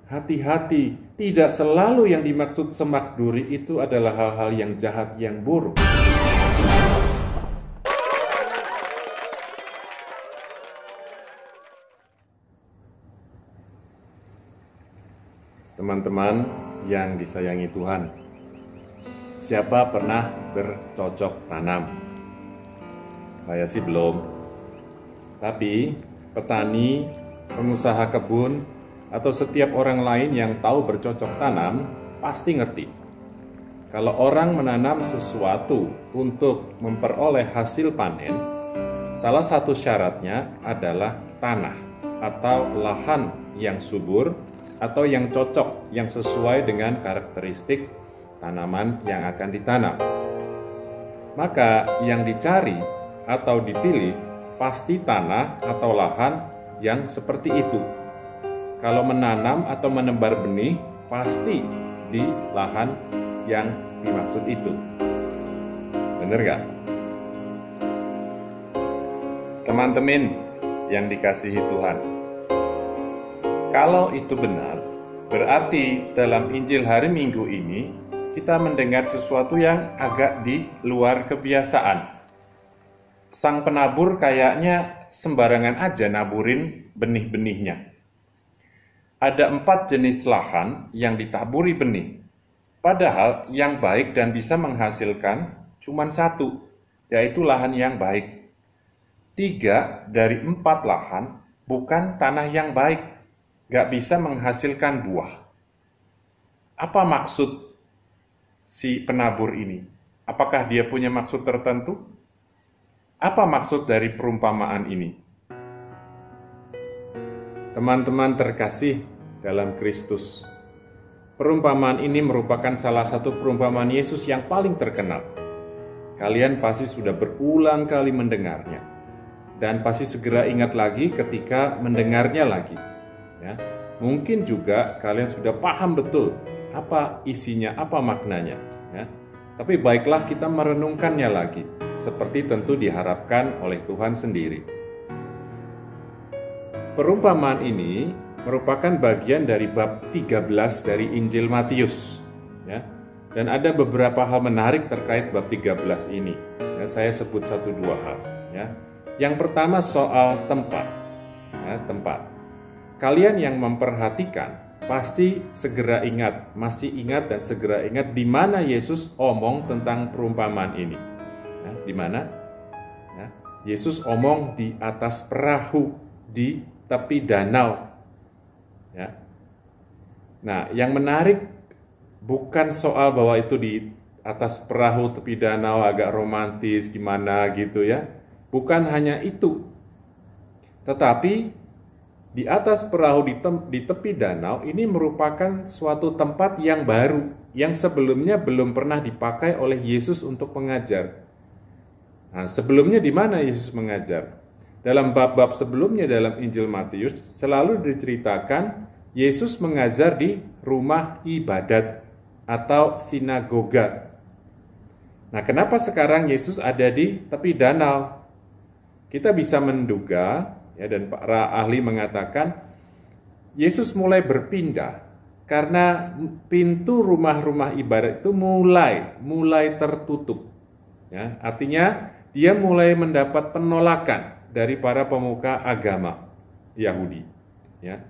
hati-hati, tidak selalu yang dimaksud semak duri itu adalah hal-hal yang jahat, yang buruk. Teman-teman yang disayangi Tuhan, siapa pernah bercocok tanam? Saya sih belum. Tapi petani, pengusaha kebun, atau setiap orang lain yang tahu bercocok tanam pasti ngerti. Kalau orang menanam sesuatu untuk memperoleh hasil panen, salah satu syaratnya adalah tanah atau lahan yang subur atau yang cocok, yang sesuai dengan karakteristik tanaman yang akan ditanam. Maka yang dicari atau dipilih pasti tanah atau lahan yang seperti itu. Kalau menanam atau menebar benih, pasti di lahan yang dimaksud itu. Benar gak? Teman-teman yang dikasihi Tuhan, kalau itu benar, berarti dalam Injil hari Minggu ini kita mendengar sesuatu yang agak di luar kebiasaan. Sang penabur kayaknya sembarangan aja naburin benih-benihnya. Ada 4 jenis lahan yang ditaburi benih. Padahal yang baik dan bisa menghasilkan cuma 1, yaitu lahan yang baik. 3 dari 4 lahan bukan tanah yang baik, gak bisa menghasilkan buah. Apa maksud si penabur ini? Apakah dia punya maksud tertentu? Apa maksud dari perumpamaan ini? Teman-teman terkasih dalam Kristus, perumpamaan ini merupakan salah satu perumpamaan Yesus yang paling terkenal. Kalian pasti sudah berulang kali mendengarnya, dan pasti segera ingat lagi ketika mendengarnya lagi. Ya, mungkin juga kalian sudah paham betul apa isinya, apa maknanya. Ya. Tapi baiklah kita merenungkannya lagi, seperti tentu diharapkan oleh Tuhan sendiri. Perumpamaan ini merupakan bagian dari bab 13 dari Injil Matius. Ya. Dan ada beberapa hal menarik terkait bab 13 ini. Ya, saya sebut 1-2 hal. Ya. Yang pertama soal tempat. Ya, tempat. Kalian yang memperhatikan pasti segera ingat, masih ingat dan segera ingat di mana Yesus omong tentang perumpamaan ini. Ya, di mana? Ya, Yesus omong di atas perahu di tepi danau. Ya. Nah, yang menarik bukan soal bahwa itu di atas perahu tepi danau agak romantis gimana gitu ya. Bukan hanya itu. Tetapi di atas perahu di tepi danau ini merupakan suatu tempat yang baru, yang sebelumnya belum pernah dipakai oleh Yesus untuk mengajar. Nah, sebelumnya di mana Yesus mengajar? Dalam bab-bab sebelumnya dalam Injil Matius selalu diceritakan Yesus mengajar di rumah ibadat atau sinagoga. Nah, kenapa sekarang Yesus ada di tepi danau? Kita bisa menduga, ya, dan para ahli mengatakan Yesus mulai berpindah karena pintu rumah-rumah ibadat itu mulai tertutup. Ya, artinya dia mulai mendapat penolakan dari para pemuka agama Yahudi. Ya,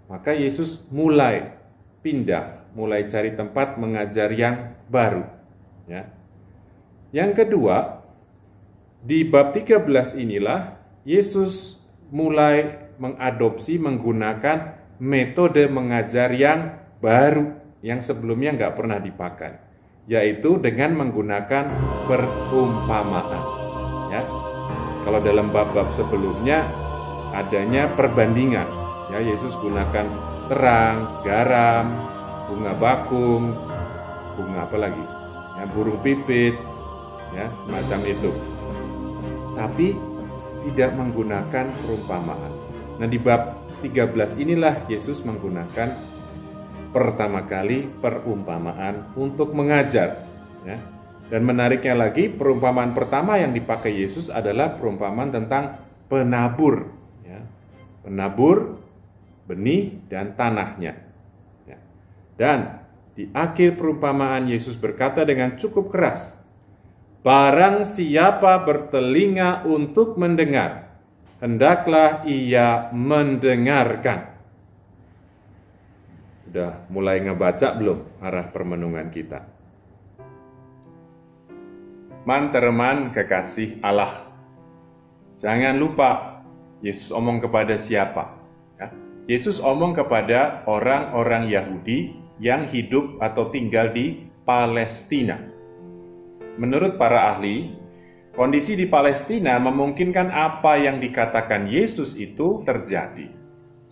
maka Yesus mulai pindah, mulai cari tempat mengajar yang baru. Ya. Yang kedua, di bab 13 inilah Yesus mulai mengadopsi, menggunakan metode mengajar yang baru, yang sebelumnya nggak pernah dipakai, yaitu dengan menggunakan perumpamaan. Ya, kalau dalam bab-bab sebelumnya adanya perbandingan, ya, Yesus gunakan terang, garam, bunga bakung, bunga apa lagi, ya, burung pipit, ya, semacam itu. Tapi tidak menggunakan perumpamaan. Nah, di bab 13 inilah Yesus menggunakan pertama kali perumpamaan untuk mengajar. Ya. Dan menariknya lagi, perumpamaan pertama yang dipakai Yesus adalah perumpamaan tentang penabur. Ya. Penabur, benih, dan tanahnya. Dan di akhir perumpamaan Yesus berkata dengan cukup keras, "Barang siapa bertelinga untuk mendengar, hendaklah ia mendengarkan." Udah mulai ngebaca belum arah permenungan kita? Man-teman kekasih Allah, jangan lupa Yesus omong kepada siapa? Yesus omong kepada orang-orang Yahudi yang hidup atau tinggal di Palestina. Menurut para ahli, kondisi di Palestina memungkinkan apa yang dikatakan Yesus itu terjadi.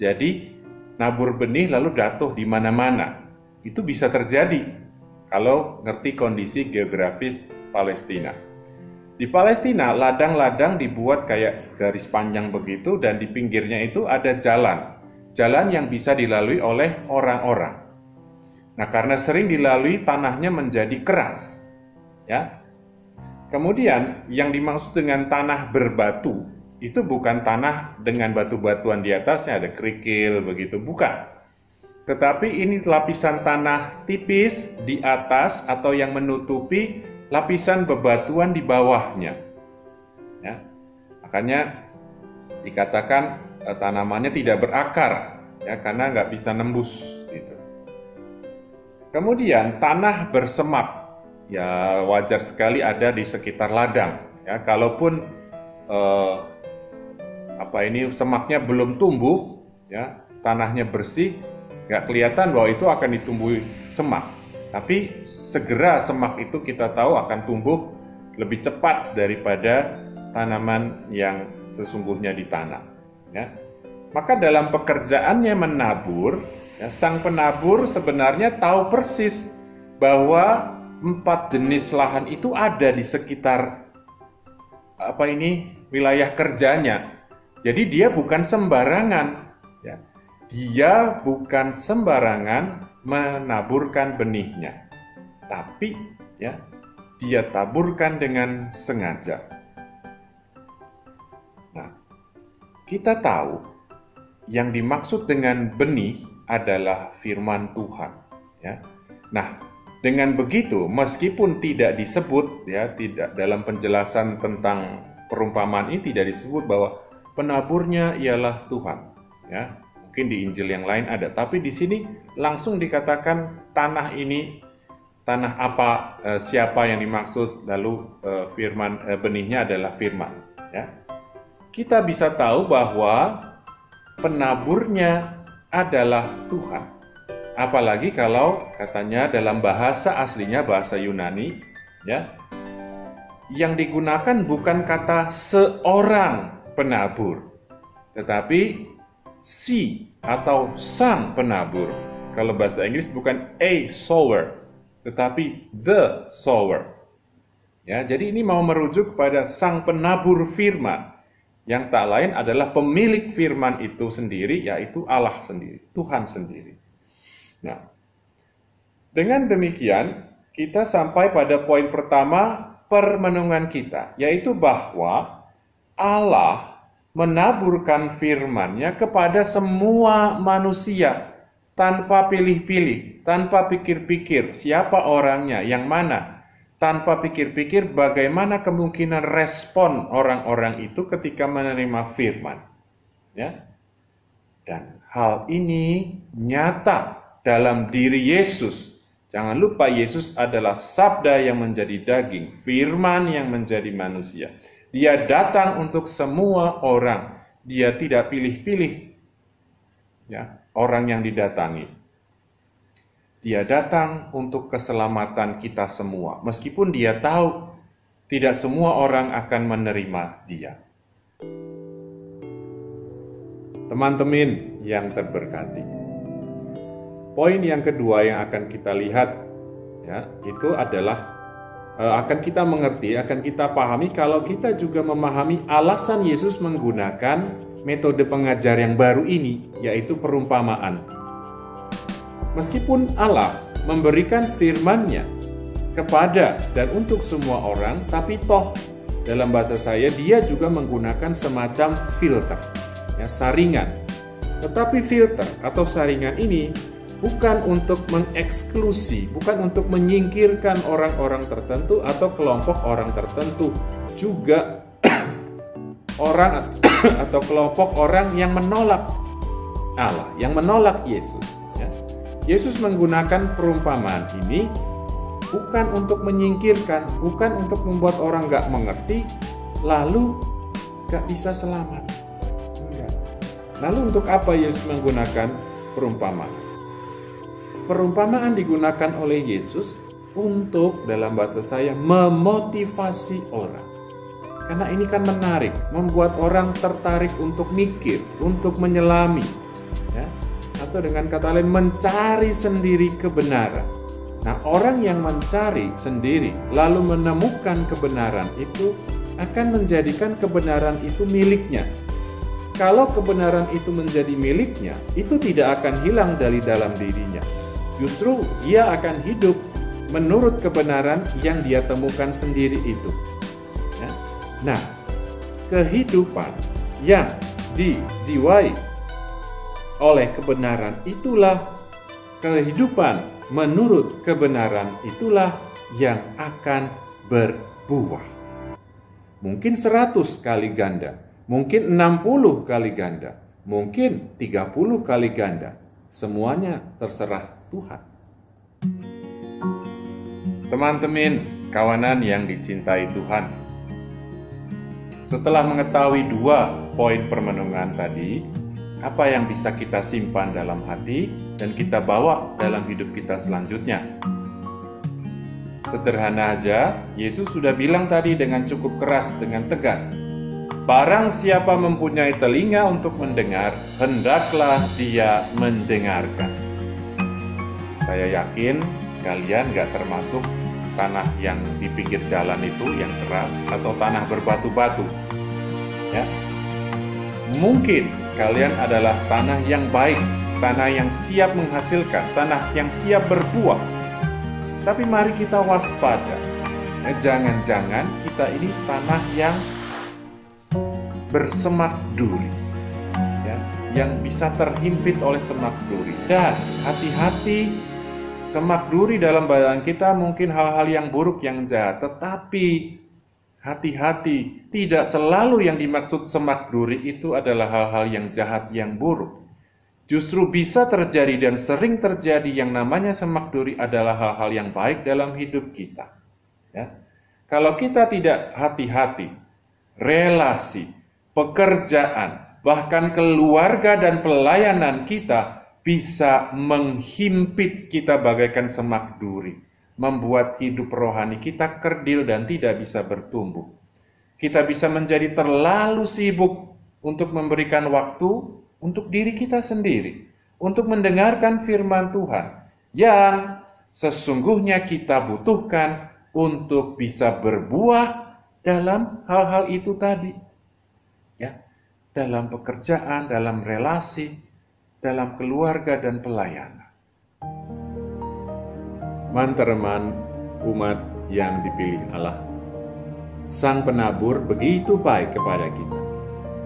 Jadi, nabur benih lalu jatuh di mana-mana. Itu bisa terjadi kalau ngerti kondisi geografis Palestina. Di Palestina, ladang-ladang dibuat kayak garis panjang begitu, dan di pinggirnya itu ada jalan yang bisa dilalui oleh orang-orang. Nah, karena sering dilalui, tanahnya menjadi keras. Ya. Kemudian, yang dimaksud dengan tanah berbatu, itu bukan tanah dengan batu-batuan di atasnya, ada kerikil begitu, bukan. Tetapi ini lapisan tanah tipis di atas atau yang menutupi lapisan bebatuan di bawahnya. Ya. Makanya dikatakan tanamannya tidak berakar, ya, karena nggak bisa nembus gitu. Kemudian tanah bersemak, ya wajar sekali ada di sekitar ladang. Ya, kalaupun semaknya belum tumbuh, ya tanahnya bersih, nggak kelihatan bahwa itu akan ditumbuhi semak. Tapi segera semak itu kita tahu akan tumbuh lebih cepat daripada tanaman yang sesungguhnya di tanah. Ya. Maka dalam pekerjaannya menabur, ya, sang penabur sebenarnya tahu persis bahwa 4 jenis lahan itu ada di sekitar wilayah kerjanya. Jadi dia bukan sembarangan, ya. Dia bukan sembarangan menaburkan benihnya, tapi ya dia taburkan dengan sengaja. Nah, kita tahu yang dimaksud dengan benih adalah firman Tuhan, ya. Nah, dengan begitu, meskipun tidak disebut, ya, tidak dalam penjelasan tentang perumpamaan ini tidak disebut bahwa penaburnya ialah Tuhan, ya. Mungkin di Injil yang lain ada, tapi di sini langsung dikatakan tanah ini, tanah apa, siapa yang dimaksud, lalu benihnya adalah firman, ya. Kita bisa tahu bahwa penaburnya adalah Tuhan. Apalagi kalau katanya dalam bahasa aslinya, bahasa Yunani, ya, yang digunakan bukan kata seorang penabur, tetapi si atau sang penabur. Kalau bahasa Inggris bukan a sower, tetapi the sower. Ya, jadi ini mau merujuk pada sang penabur firman, yang tak lain adalah pemilik firman itu sendiri, yaitu Allah sendiri, Tuhan sendiri. Nah, dengan demikian kita sampai pada poin pertama permenungan kita, yaitu bahwa Allah menaburkan firman-Nya kepada semua manusia tanpa pilih-pilih, tanpa pikir-pikir siapa orangnya, yang mana, tanpa pikir-pikir bagaimana kemungkinan respon orang-orang itu ketika menerima firman. Ya. Dan hal ini nyata dalam diri Yesus. Jangan lupa Yesus adalah sabda yang menjadi daging, firman yang menjadi manusia. Dia datang untuk semua orang. Dia tidak pilih-pilih, ya, orang yang didatangi. Dia datang untuk keselamatan kita semua, meskipun dia tahu tidak semua orang akan menerima dia. Teman-teman yang terberkati, poin yang kedua yang akan kita lihat, ya, itu adalah akan kita mengerti, akan kita pahami kalau kita juga memahami alasan Yesus menggunakan metode pengajar yang baru ini, yaitu perumpamaan. Meskipun Allah memberikan firman-Nya kepada dan untuk semua orang, tapi toh dalam bahasa saya dia juga menggunakan semacam filter, ya, saringan. Tetapi filter atau saringan ini bukan untuk mengeksklusi, bukan untuk menyingkirkan orang-orang tertentu atau kelompok orang tertentu, juga orang atau kelompok orang yang menolak Allah, yang menolak Yesus. Ya. Yesus menggunakan perumpamaan ini bukan untuk menyingkirkan, bukan untuk membuat orang gak mengerti, lalu gak bisa selamat. Enggak. Lalu untuk apa Yesus menggunakan perumpamaan? Perumpamaan digunakan oleh Yesus untuk, dalam bahasa saya, memotivasi orang. Karena ini kan menarik, membuat orang tertarik untuk mikir, untuk menyelami, ya? Atau dengan kata lain mencari sendiri kebenaran. Nah, orang yang mencari sendiri lalu menemukan kebenaran itu akan menjadikan kebenaran itu miliknya. Kalau kebenaran itu menjadi miliknya, itu tidak akan hilang dari dalam dirinya. Justru dia akan hidup menurut kebenaran yang dia temukan sendiri itu. Ya. Nah, kehidupan yang dijiwai oleh kebenaran itulah kehidupan menurut kebenaran itulah yang akan berbuah. Mungkin 100 kali ganda, mungkin 60 kali ganda, mungkin 30 kali ganda. Semuanya terserah Tuhan. Teman-teman, kawanan yang dicintai Tuhan. Setelah mengetahui 2 poin permenungan tadi, apa yang bisa kita simpan dalam hati dan kita bawa dalam hidup kita selanjutnya? Sederhana aja, Yesus sudah bilang tadi dengan cukup keras, dengan tegas. Barang siapa mempunyai telinga untuk mendengar, hendaklah dia mendengarkan. Saya yakin kalian gak termasuk tanah yang di pinggir jalan itu yang keras atau tanah berbatu-batu. Ya. Mungkin kalian adalah tanah yang baik, tanah yang siap menghasilkan, tanah yang siap berbuah. Tapi mari kita waspada. Jangan-jangan kita ini tanah yang bersemak duri, ya, yang bisa terhimpit oleh semak duri. Dan hati-hati, semak duri dalam badan kita mungkin hal-hal yang buruk, yang jahat. Tetapi hati-hati, tidak selalu yang dimaksud semak duri itu adalah hal-hal yang jahat, yang buruk. Justru bisa terjadi dan sering terjadi yang namanya semak duri adalah hal-hal yang baik dalam hidup kita. Ya. Kalau kita tidak hati-hati, relasi, pekerjaan, bahkan keluarga dan pelayanan kita bisa menghimpit kita bagaikan semak duri, membuat hidup rohani kita kerdil dan tidak bisa bertumbuh. Kita bisa menjadi terlalu sibuk untuk memberikan waktu untuk diri kita sendiri, untuk mendengarkan firman Tuhan yang sesungguhnya kita butuhkan untuk bisa berbuah dalam hal-hal itu tadi. Ya, dalam pekerjaan, dalam relasi, dalam keluarga dan pelayanan. Teman-teman umat yang dipilih Allah, Sang Penabur begitu baik kepada kita.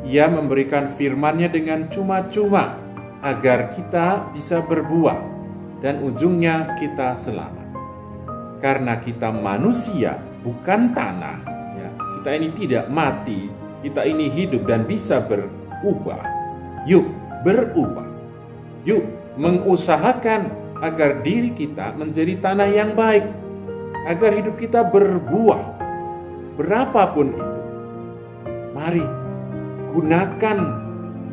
Ia memberikan firman-Nya dengan cuma-cuma agar kita bisa berbuah dan ujungnya kita selamat. Karena kita manusia, bukan tanah. Ya, kita ini tidak mati, kita ini hidup dan bisa berubah. Yuk, berubah. Yuk, mengusahakan agar diri kita menjadi tanah yang baik, agar hidup kita berbuah, berapapun itu. Mari, gunakan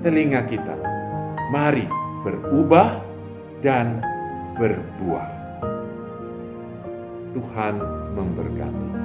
telinga kita. Mari berubah dan berbuah. Tuhan memberkati.